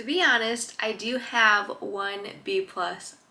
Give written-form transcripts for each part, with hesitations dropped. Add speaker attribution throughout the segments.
Speaker 1: be honest, I do have one B+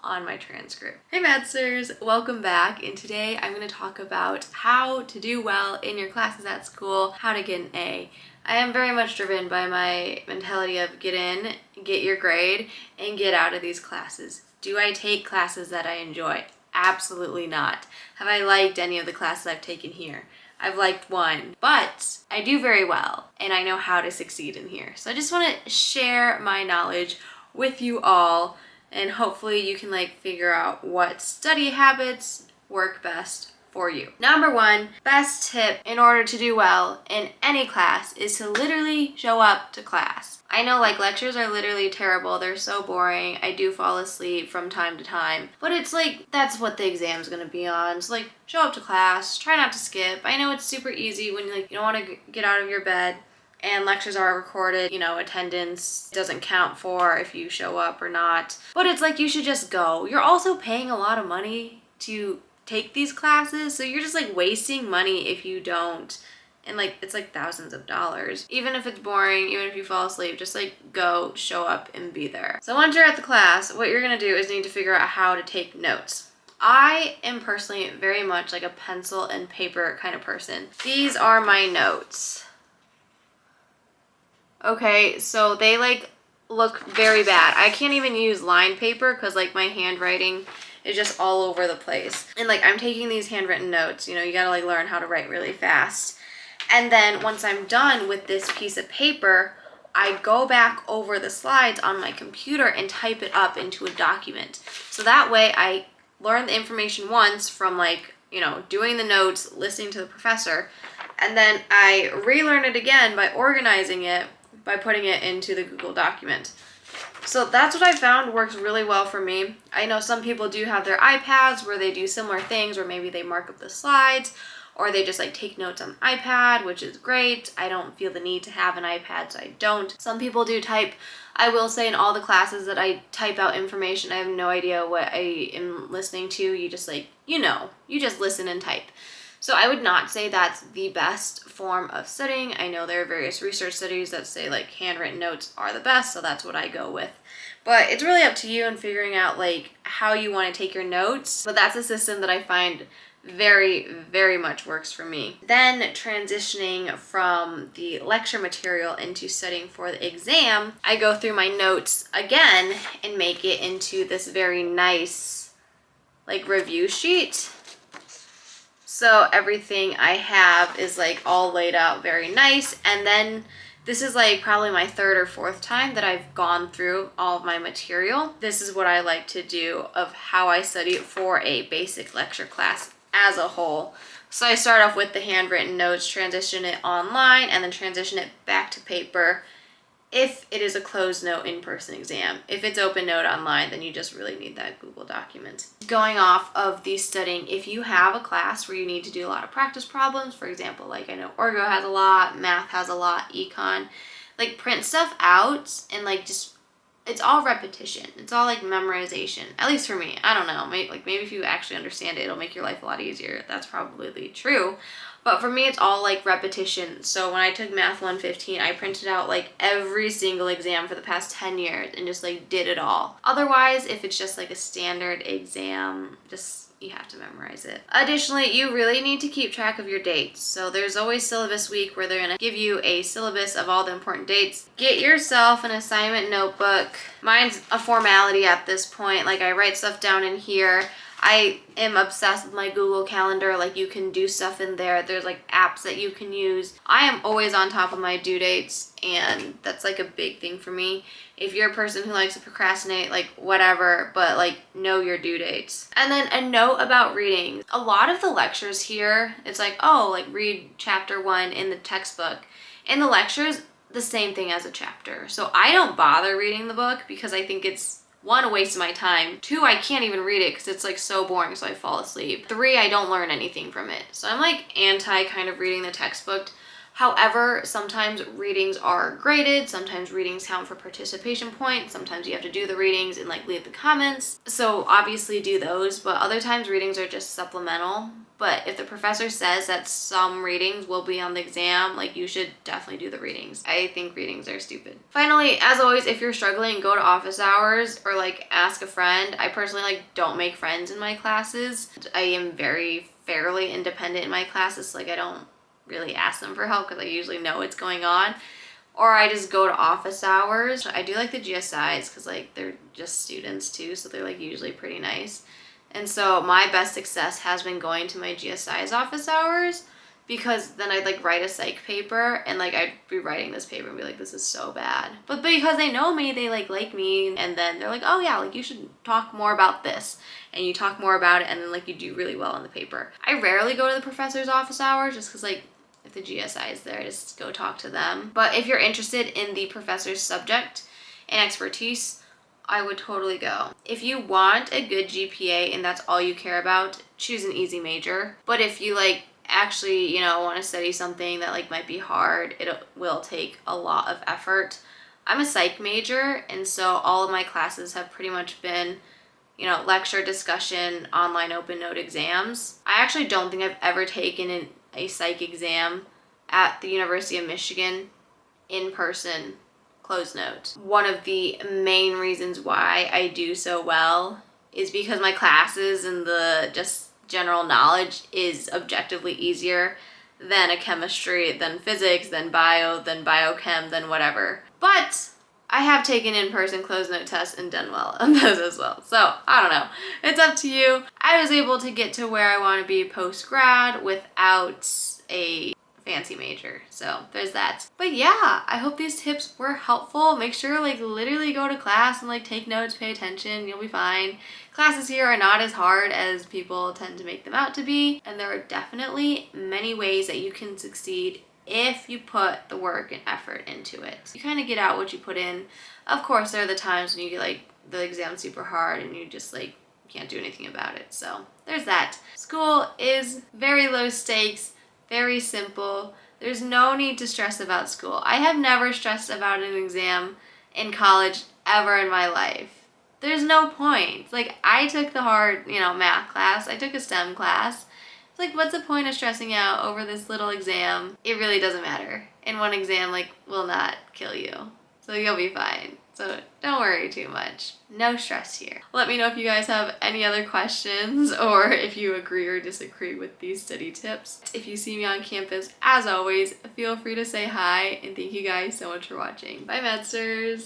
Speaker 1: on my transcript. Hey Maddsters, welcome back, and today I'm going to talk about how to do well in your classes at school, how to get an A. I am very much driven by my mentality of get in, get your grade, and get out of these classes. Do I take classes that I enjoy? Absolutely not. Have I liked any of the classes I've taken here? I've liked one, but I do very well and I know how to succeed in here. So I just want to share my knowledge with you all, and hopefully you can figure out what study habits work best for you. Number one, best tip in order to do well in any class is to literally show up to class. I know lectures are literally terrible. They're so boring. I do fall asleep from time to time, but it's that's what the exam's gonna be on. So show up to class, try not to skip. I know it's super easy when you don't want to get out of your bed and lectures are recorded, attendance doesn't count for if you show up or not. But it's you should just go. You're also paying a lot of money to take these classes, so you're just wasting money if you don't. And it's thousands of dollars. Even if it's boring, even if you fall asleep, just go, show up, and be there. So once you're at the class, what you're gonna do is need to figure out how to take notes. I am personally very much a pencil and paper kind of person. These are my notes. Okay, so they look very bad. I can't even use lined paper because my handwriting is just all over the place. And I'm taking these handwritten notes. You gotta learn how to write really fast. And then once I'm done with this piece of paper, I go back over the slides on my computer and type it up into a document. So that way I learn the information once from doing the notes, listening to the professor, and then I relearn it again by organizing it, by putting it into the Google document. So that's what I found works really well for me. I know some people do have their iPads where they do similar things, or maybe they mark up the slides, or they just take notes on the iPad, which is great. I don't feel the need to have an iPad, so I don't. Some people do type. I will say in all the classes that I type out information, I have no idea what I am listening to. You just you just listen and type. So I would not say that's the best form of studying. I know there are various research studies that say handwritten notes are the best, so that's what I go with. But it's really up to you in figuring out how you want to take your notes. But that's a system that I find very, very much works for me. Then transitioning from the lecture material into studying for the exam, I go through my notes again and make it into this very nice review sheet. So everything I have is all laid out very nice. And then this is probably my third or fourth time that I've gone through all of my material. This is what I like to do of how I study for a basic lecture class as a whole. So I start off with the handwritten notes, transition it online, and then transition it back to paper if it is a closed note in-person exam. If it's open note online, then you just really need that Google document. Going off of the studying, if you have a class where you need to do a lot of practice problems, for example, I know Orgo has a lot, math has a lot, econ, print stuff out and just it's all repetition. It's all memorization. At least for me. I don't know. Maybe if you actually understand it, it'll make your life a lot easier. That's probably true. But for me, it's all repetition. So when I took Math 115, I printed out every single exam for the past 10 years and just did it all. Otherwise, if it's just a standard exam, you have to memorize it. Additionally, you really need to keep track of your dates. So there's always syllabus week where they're gonna give you a syllabus of all the important dates. Get yourself an assignment notebook. Mine's a formality at this point. I write stuff down in here. I am obsessed with my Google Calendar. You can do stuff in there. There's apps that you can use. I am always on top of my due dates, and that's a big thing for me. If you're a person who likes to procrastinate, whatever, but know your due dates. And then a note about reading. A lot of the lectures here, it's read chapter 1 in the textbook. In the lectures, the same thing as a chapter. So I don't bother reading the book because I think it's, 1, a waste of my time. 2, I can't even read it because it's so boring, so I fall asleep. 3, I don't learn anything from it. So I'm anti kind of reading the textbook. However, sometimes readings are graded, sometimes readings count for participation points, sometimes you have to do the readings and like leave the comments. So obviously do those, but other times readings are just supplemental. But if the professor says that some readings will be on the exam, like you should definitely do the readings. I think readings are stupid. Finally, as always, if you're struggling, go to office hours or like ask a friend. I personally like don't make friends in my classes. I am very fairly independent in my classes, so like I don't really ask them for help because I usually know what's going on, or I just go to office hours. I do like the GSIs because like they're just students too, so they're like usually pretty nice. And so my best success has been going to my GSI's office hours, because then I'd like write a psych paper and like I'd be writing this paper and be like, this is so bad. But because they know me, they like me, and then they're like, oh yeah, like you should talk more about this. And you talk more about it and then like you do really well in the paper. I rarely go to the professor's office hours just because like if the GSI is there, just go talk to them. But if you're interested in the professor's subject and expertise, I would totally go. If you want a good GPA and that's all you care about, choose an easy major. But if you like actually, you know, want to study something that like might be hard, it will take a lot of effort. I'm a psych major, and so all of my classes have pretty much been, you know, lecture, discussion, online open note exams. I actually don't think I've ever taken a psych exam at the University of Michigan in person, closed note. One of the main reasons why I do so well is because my classes and the just general knowledge is objectively easier than a chemistry, than physics, than bio, than biochem, than whatever. But I have taken in-person closed note tests and done well on those as well. So I don't know. It's up to you. I was able to get to where I want to be post-grad without a fancy major. So there's that. But yeah, I hope these tips were helpful. Make sure like literally go to class and like take notes, pay attention. You'll be fine. Classes here are not as hard as people tend to make them out to be. And there are definitely many ways that you can succeed if you put the work and effort into it. You kind of get out what you put in. Of course, there are the times when you get like the exam super hard and you just like can't do anything about it. So there's that. School is very low stakes, very simple. There's no need to stress about school. I have never stressed about an exam in college ever in my life. There's no point. Like I took the hard, you know, math class. I took a STEM class. Like, what's the point of stressing out over this little exam? It really doesn't matter. And one exam, like, will not kill you. So you'll be fine. So don't worry too much. No stress here. Let me know if you guys have any other questions or if you agree or disagree with these study tips. If you see me on campus, as always, feel free to say hi, and thank you guys so much for watching. Bye, Maddsters!